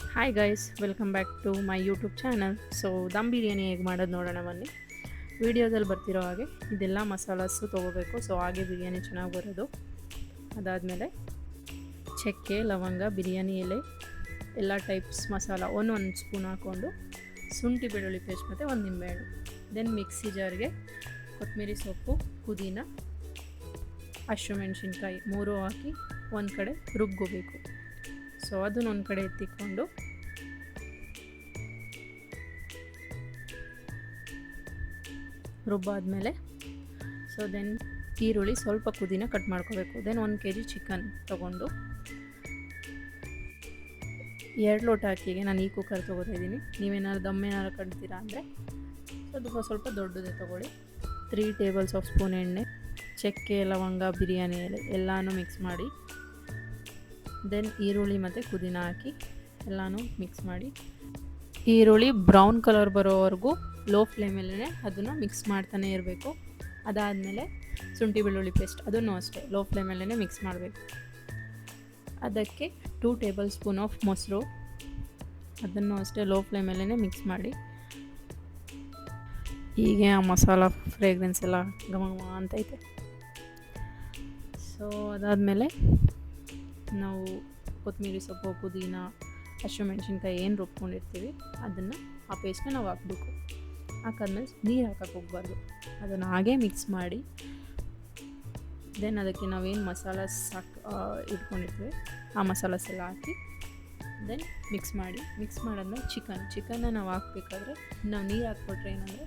Hi guys, welcome back to my YouTube channel. So dum biryani ಹೇಗೆ ಮಾಡೋದು ನೋಡೋಣ ಬನ್ನಿ. ವೀಡಿಯೋದಲ್ಲಿ ಬರ್ತಿರೋ ಹಾಗೆ ಇದೆಲ್ಲ ಮಸಾಲಾಸು ತೊಗೋಬೇಕು. ಸೊ ಹಾಗೆ ಬಿರಿಯಾನಿ ಚೆನ್ನಾಗಿ ಬರೋದು. ಅದಾದಮೇಲೆ ಚಕ್ಕೆ, ಲವಂಗ, ಬಿರಿಯಾನಿ ಎಲೆ, ಎಲ್ಲ ಟೈಪ್ಸ್ ಮಸಾಲ ಒಂದೊಂದು ಸ್ಪೂನ್ ಹಾಕ್ಕೊಂಡು, ಶುಂಠಿ ಬೆಳ್ಳುಳ್ಳಿ ಪೇಸ್ಟ್ ಮತ್ತು ಒಂದು ನಿಂಬೆಹಣ್ಣು. ದೆನ್ ಮಿಕ್ಸಿ ಜಾರ್ಗೆ ಕೊತ್ತಂಬರಿ ಸೊಪ್ಪು, ಪುದೀನ, ಹಸಿಮೆಣ್ಸಿನ್ಕಾಯಿ ಮೂರು ಹಾಕಿ ಒಂದು ಕಡೆ ರುಬ್ಕೋಬೇಕು. ಸೊ ಅದನ್ನ ಒಂದು ಕಡೆ ಎತ್ತಿಕೊಂಡು ರುಬ್ಬಾದ್ಮೇಲೆ ದೆನ್ ಈರುಳ್ಳಿ, ಸ್ವಲ್ಪ ಪುದೀನ ಕಟ್ ಮಾಡ್ಕೋಬೇಕು. ದೆನ್ 1 kg ಚಿಕನ್ ತೊಗೊಂಡು 2 ಲೋಟ ಅಕ್ಕಿಗೆ ನಾನು ಈ ಕುಕ್ಕರ್ ತೊಗೋತಾ ಇದ್ದೀನಿ. ನೀವೇನಾದ್ರು ದಮ್ ಏನಾದ್ರು ಕಟ್ತೀರಾ ಅಂದರೆ ಸ್ವಲ್ಪ ದೊಡ್ಡದೇ ತೊಗೊಳ್ಳಿ. 3 ಟೇಬಲ್ ಸ್ಪೂನ್ ಎಣ್ಣೆ, ಚಕ್ಕೆ, ಲವಂಗ, ಬಿರಿಯಾನಿ ಎಲೆ ಎಲ್ಲನೂ ಮಿಕ್ಸ್ ಮಾಡಿ, ದೆನ್ ಈರುಳ್ಳಿ ಮತ್ತು ಪುದೀನ ಹಾಕಿ ಎಲ್ಲನೂ ಮಿಕ್ಸ್ ಮಾಡಿ, ಈರುಳ್ಳಿ ಬ್ರೌನ್ ಕಲರ್ ಬರೋವರೆಗೂ ಲೋ ಫ್ಲೇಮಲ್ಲೇ ಅದನ್ನು ಮಿಕ್ಸ್ ಮಾಡ್ತಾನೆ ಇರಬೇಕು. ಅದಾದಮೇಲೆ ಶುಂಠಿ ಬೆಳ್ಳುಳ್ಳಿ ಪೇಸ್ಟ್ ಅದನ್ನು ಅಷ್ಟೇ ಲೋ ಫ್ಲೇಮಲ್ಲೇ ಮಿಕ್ಸ್ ಮಾಡಬೇಕು. ಅದಕ್ಕೆ 2 ಟೇಬಲ್ ಸ್ಪೂನ್ ಆಫ್ ಮೊಸರು, ಅದನ್ನು ಅಷ್ಟೇ ಲೋ ಫ್ಲೇಮಲ್ಲೇ ಮಿಕ್ಸ್ ಮಾಡಿ. ಹೀಗೆ ಆ ಮಸಾಲ ಫ್ರೇಗ್ರೆನ್ಸ್ ಎಲ್ಲ ಘಮ ಘಮ ಅಂತೈತೆ. ಸೊ ಅದಾದಮೇಲೆ ನಾವು ಕೊತ್ತಂಬರಿ ಸೊಪ್ಪು, ಪುದೀನ, ಹಸಿಮೆಣ್ಸಿನ್ಕಾಯಿ ಏನು ರುಬ್ಕೊಂಡಿರ್ತೀವಿ ಅದನ್ನು ಆ ಪೇಸ್ಟ್ನ ನಾವು ಹಾಕಬೇಕು. ಹಾಕಾದ್ಮೇಲೆ ನೀರು ಹಾಕಕ್ಕೆ ಹೋಗ್ಬಾರ್ದು, ಅದನ್ನು ಹಾಗೇ ಮಿಕ್ಸ್ ಮಾಡಿ, ದೆನ್ ಅದಕ್ಕೆ ನಾವೇನು ಮಸಾಲ ಇಟ್ಕೊಂಡಿರ್ತೀವಿ ಆ ಮಸಾಲಾಸ್ ಎಲ್ಲ ಹಾಕಿ ದೆನ್ ಮಿಕ್ಸ್ ಮಾಡಾದ್ಮೇಲೆ ಚಿಕನ್ನ ನಾವು ಹಾಕಬೇಕಾದ್ರೆ ನಾವು ನೀರು ಹಾಕ್ಬಿಟ್ರೆ ಏನಂದರೆ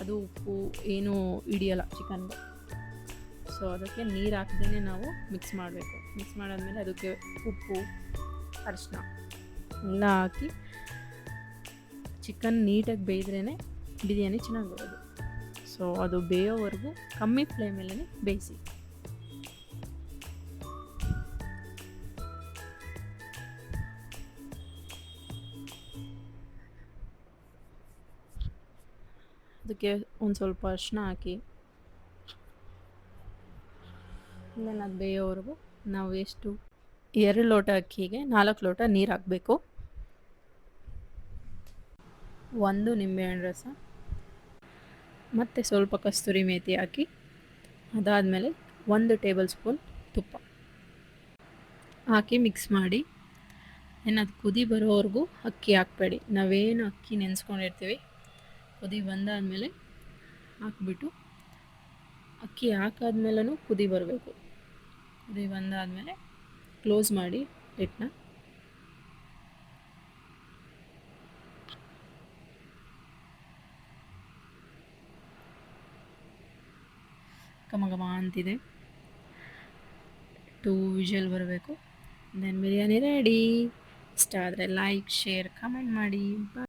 ಅದು ಉಪ್ಪು ಏನೂ ಹಿಡಿಯಲ್ಲ ಚಿಕನ್ಗೆ. ಸೊ ಅದಕ್ಕೆ ನೀರು ಹಾಕ್ದೇ ನಾವು ಮಿಕ್ಸ್ ಮಾಡಬೇಕು. ಮಿಕ್ಸ್ ಮಾಡಾದ್ಮೇಲೆ ಅದಕ್ಕೆ ಉಪ್ಪು, ಅರಿಶಿನ ಎಲ್ಲ ಹಾಕಿ ಚಿಕನ್ ನೀಟಾಗಿ ಬೇಯಿದ್ರೇ ಬಿರಿಯಾನಿ ಚೆನ್ನಾಗಿ ಬರೋದು. ಸೊ ಅದು ಬೇಯೋವರೆಗೂ ಕಮ್ಮಿ ಫ್ಲೇಮಲ್ಲೇ ಬೇಯಿಸಿ. ಅದಕ್ಕೆ ಒಂದು ಸ್ವಲ್ಪ ಅರಿಶಿನ ಹಾಕಿ ಆಮೇಲೆ ಅದು ಬೇಯೋವರೆಗೂ ನಾವು ಎಷ್ಟು 2 ಲೋಟ ಅಕ್ಕಿಗೆ 4 ಲೋಟ ನೀರು ಹಾಕಬೇಕು. 1 ನಿಂಬೆಹಣ್ಣು ರಸ ಮತ್ತು ಸ್ವಲ್ಪ ಕಸ್ತೂರಿ ಮೇಥಿ ಹಾಕಿ, ಅದಾದಮೇಲೆ 1 ಟೇಬಲ್ ಸ್ಪೂನ್ ತುಪ್ಪ ಹಾಕಿ ಮಿಕ್ಸ್ ಮಾಡಿ. ಅದು ಕುದಿ ಬರೋವರೆಗೂ ಅಕ್ಕಿ ಹಾಕಬೇಡಿ. ನಾವೇನು ಅಕ್ಕಿ ನೆನೆಸ್ಕೊಂಡಿರ್ತೀವಿ ಕುದಿ ಬಂದಾದಮೇಲೆ ಹಾಕ್ಬಿಟ್ಟು, ಅಕ್ಕಿ ಹಾಕಾದ್ಮೇಲೂ ಕುದಿ ಬರಬೇಕು. ಕುದಿ ಬಂದಾದಮೇಲೆ ಕ್ಲೋಸ್ ಮಾಡಿ ಲಿಡ್ನ. ಘಮ ಘಮ ಅಂತಿದೆ. 2 ವಿಷಲ್ ಬರಬೇಕು. Then biryani ready. ಇಷ್ಟ ಆದರೆ ಲೈಕ್, ಶೇರ್, ಕಮೆಂಟ್ ಮಾಡಿ.